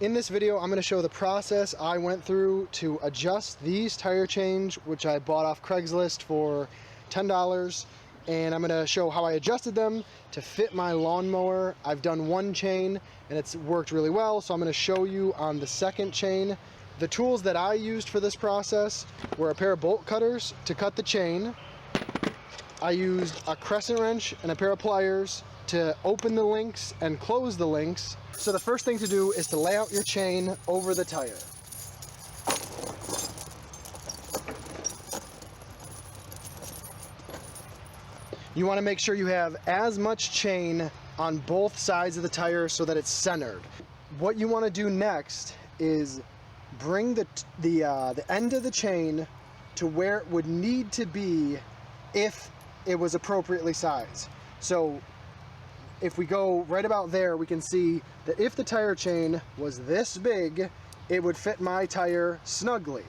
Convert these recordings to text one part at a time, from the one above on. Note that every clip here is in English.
In this video, I'm going to show the process I went through to adjust these tire chains, which I bought off Craigslist for $10. And I'm going to show how I adjusted them to fit my lawnmower. I've done one chain and it's worked really well, so I'm going to show you on the second chain. The tools that I used for this process were a pair of bolt cutters to cut the chain. I used a Crescent Wrench and a pair of pliers to open the links and close the links. So the first thing to do is to lay out your chain over the tire. You want to make sure you have as much chain on both sides of the tire so that it's centered. What you want to do next is bring the end of the chain to where it would need to be if it was appropriately sized. So if we go right about there, we can see that if the tire chain was this big, it would fit my tire snugly.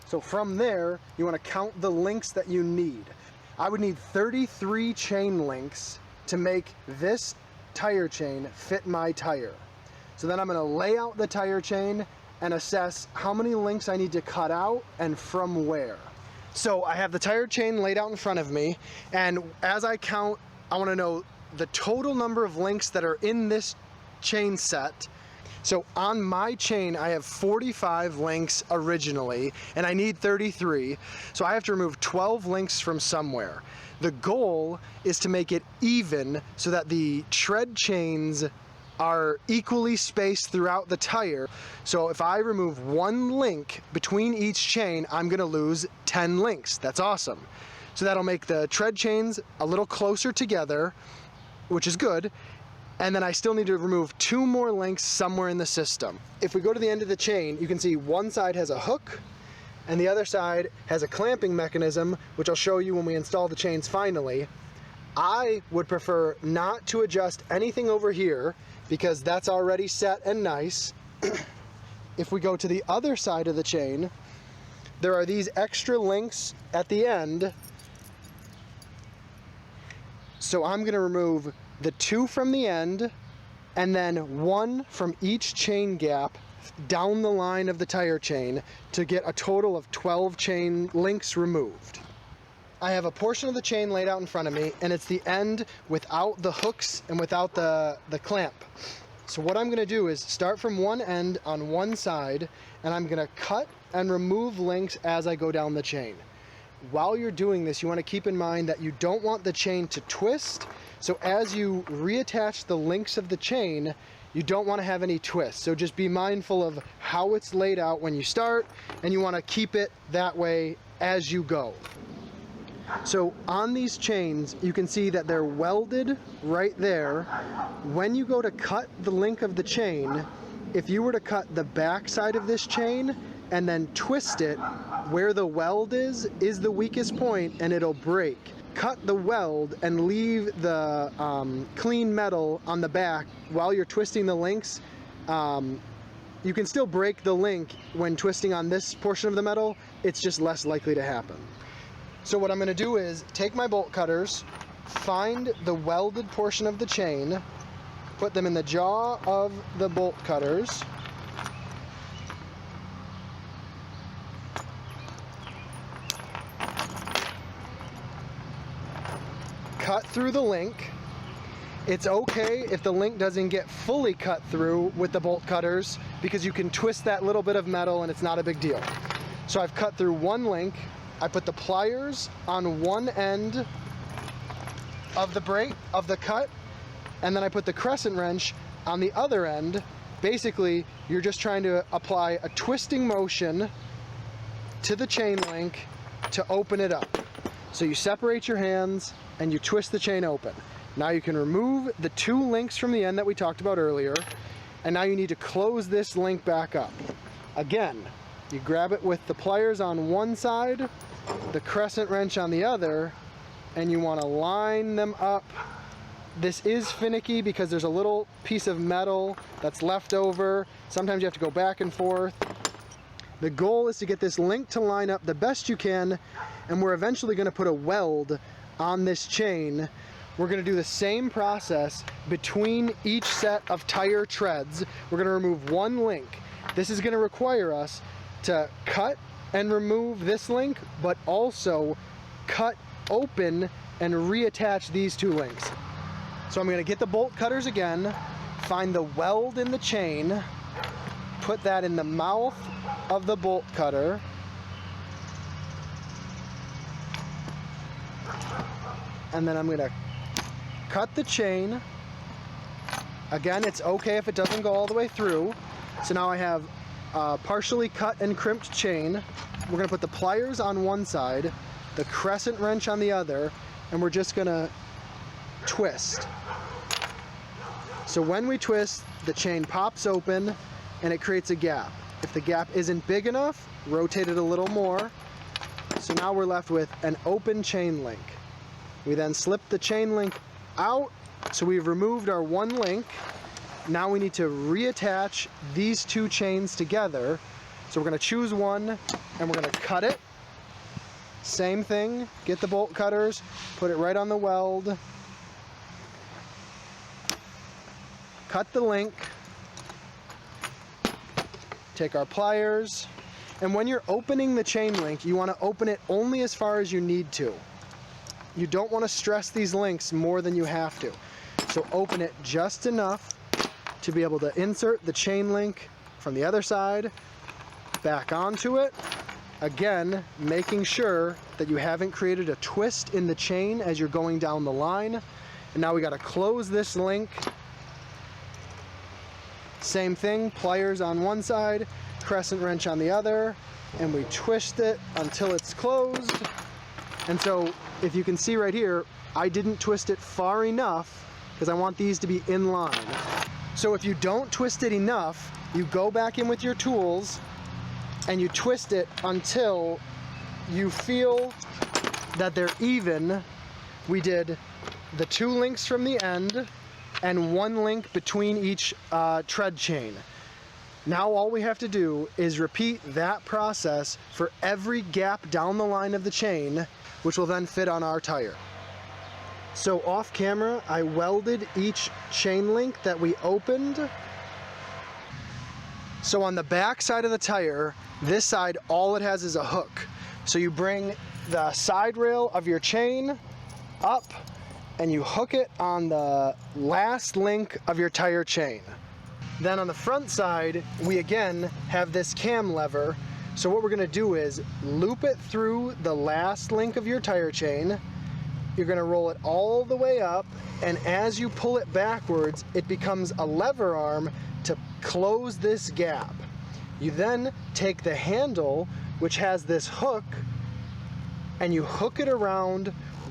So from there, you want to count the links that you need. I would need 33 chain links to make this tire chain fit my tire. So then I'm going to lay out the tire chain and assess how many links I need to cut out and from where. So I have the tire chain laid out in front of me, and as I count, I want to know the total number of links that are in this chain set. So on my chain, I have 45 links originally, and I need 33. So I have to remove 12 links from somewhere. The goal is to make it even so that the tread chains are equally spaced throughout the tire. So if I remove one link between each chain, I'm gonna lose 10 links. That's awesome. So that'll make the tread chains a little closer together, which is good. And then I still need to remove 2 more links somewhere in the system. If we go to the end of the chain, you can see one side has a hook and the other side has a clamping mechanism, which I'll show you when we install the chains finally. I would prefer not to adjust anything over here because that's already set and nice. If we go to the other side of the chain, there are these extra links at the end. So I'm going to remove the 2 from the end and then 1 from each chain gap down the line of the tire chain to get a total of 12 chain links removed. I have a portion of the chain laid out in front of me, and it's the end without the hooks and without the clamp. So what I'm going to do is start from one end on one side, and I'm going to cut and remove links as I go down the chain. While you're doing this, you want to keep in mind that you don't want the chain to twist. So as you reattach the links of the chain, you don't want to have any twists. So just be mindful of how it's laid out when you start, and you want to keep it that way as you go. So on these chains, you can see that they're welded right there. When you go to cut the link of the chain, if you were to cut the back side of this chain and then twist it, where the weld is the weakest point and it'll break. Cut the weld and leave the clean metal on the back while you're twisting the links. You can still break the link when twisting on this portion of the metal. It's just less likely to happen. So what I'm going to do is take my bolt cutters, find the welded portion of the chain, put them in the jaw of the bolt cutters, cut through the link. It's okay if the link doesn't get fully cut through with the bolt cutters because you can twist that little bit of metal and it's not a big deal. So I've cut through one link. I put the pliers on one end of the cut, and then I put the Crescent Wrench on the other end. Basically, you're just trying to apply a twisting motion to the chain link to open it up. So you separate your hands and you twist the chain open. Now you can remove the 2 links from the end that we talked about earlier, and now you need to close this link back up. Again, you grab it with the pliers on one side, the Crescent Wrench on the other, and you want to line them up. This is finicky because there's a little piece of metal that's left over. Sometimes you have to go back and forth. The goal is to get this link to line up the best you can, and we're eventually going to put a weld on this chain we're going to do the same process between each set of tire treads. We're going to remove one link. This is going to require us to cut and remove this link, but also cut open and reattach these two links. So I'm going to get the bolt cutters again, find the weld in the chain, put that in the mouth of the bolt cutter, and then I'm going to cut the chain. Again, it's okay if it doesn't go all the way through. So now I have partially cut and crimped chain. We're going to put the pliers on one side, the crescent wrench on the other, and we're just going to twist. So when we twist, the chain pops open and it creates a gap. If the gap isn't big enough, rotate it a little more. So now we're left with an open chain link. We then slip the chain link out, so we've removed our one link. Now we need to reattach these two chains together. So we're going to choose one and we're going to cut it. Same thing, get the bolt cutters, put it right on the weld, cut the link, take our pliers, and when you're opening the chain link, you want to open it only as far as you need to. You don't want to stress these links more than you have to. So open it just enough to be able to insert the chain link from the other side back onto it. Again, making sure that you haven't created a twist in the chain as you're going down the line. And now we got to close this link. Same thing, pliers on one side, crescent wrench on the other, and we twist it until it's closed. And so if you can see right here, I didn't twist it far enough because I want these to be in line. So if you don't twist it enough, you go back in with your tools and you twist it until you feel that they're even. We did the two links from the end and one link between each tread chain. Now all we have to do is repeat that process for every gap down the line of the chain, which will then fit on our tire. So off camera, I welded each chain link that we opened. So on the back side of the tire, this side, all it has is a hook. So you bring the side rail of your chain up and you hook it on the last link of your tire chain. Then on the front side, we again have this cam lever. So what we're gonna do is loop it through the last link of your tire chain. You're gonna roll it all the way up, and as you pull it backwards, it becomes a lever arm to close this gap. You then take the handle, which has this hook, and you hook it around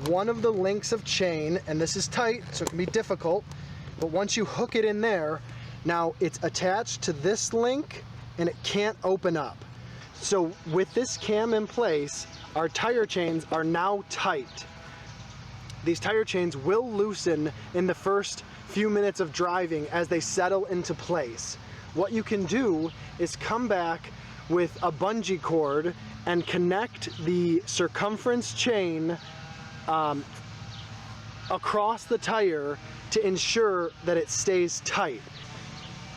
one of the links of chain, and this is tight, so it can be difficult, but once you hook it in there, now it's attached to this link, and it can't open up. So with this cam in place, our tire chains are now tight. These tire chains will loosen in the first few minutes of driving as they settle into place. What you can do is come back with a bungee cord and connect the circumference chain across the tire to ensure that it stays tight.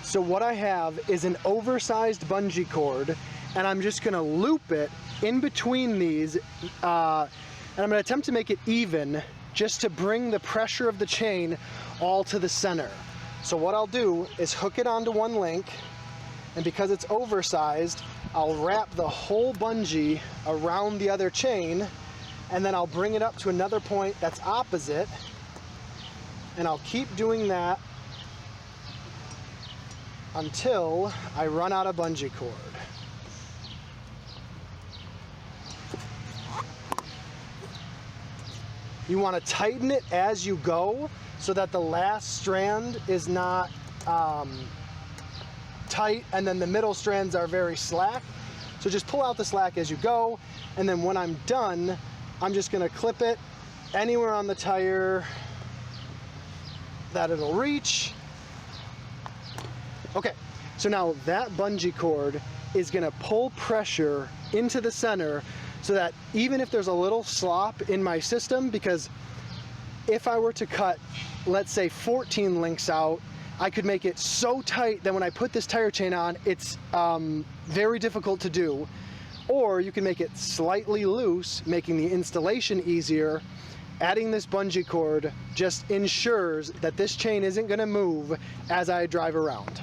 So what I have is an oversized bungee cord, and I'm just gonna loop it in between these, and I'm gonna attempt to make it even, just to bring the pressure of the chain all to the center. So what I'll do is hook it onto one link, and because it's oversized, I'll wrap the whole bungee around the other chain, and then I'll bring it up to another point that's opposite, and I'll keep doing that until I run out of bungee cord. You want to tighten it as you go so that the last strand is not tight and then the middle strands are very slack. So just pull out the slack as you go, and then when I'm done, I'm just going to clip it anywhere on the tire that it'll reach. Okay, so now that bungee cord is going to pull pressure into the center so that even if there's a little slop in my system, because if I were to cut, let's say 14 links out, I could make it so tight that when I put this tire chain on, it's very difficult to do. Or you can make it slightly loose, making the installation easier. Adding this bungee cord just ensures that this chain isn't going to move as I drive around.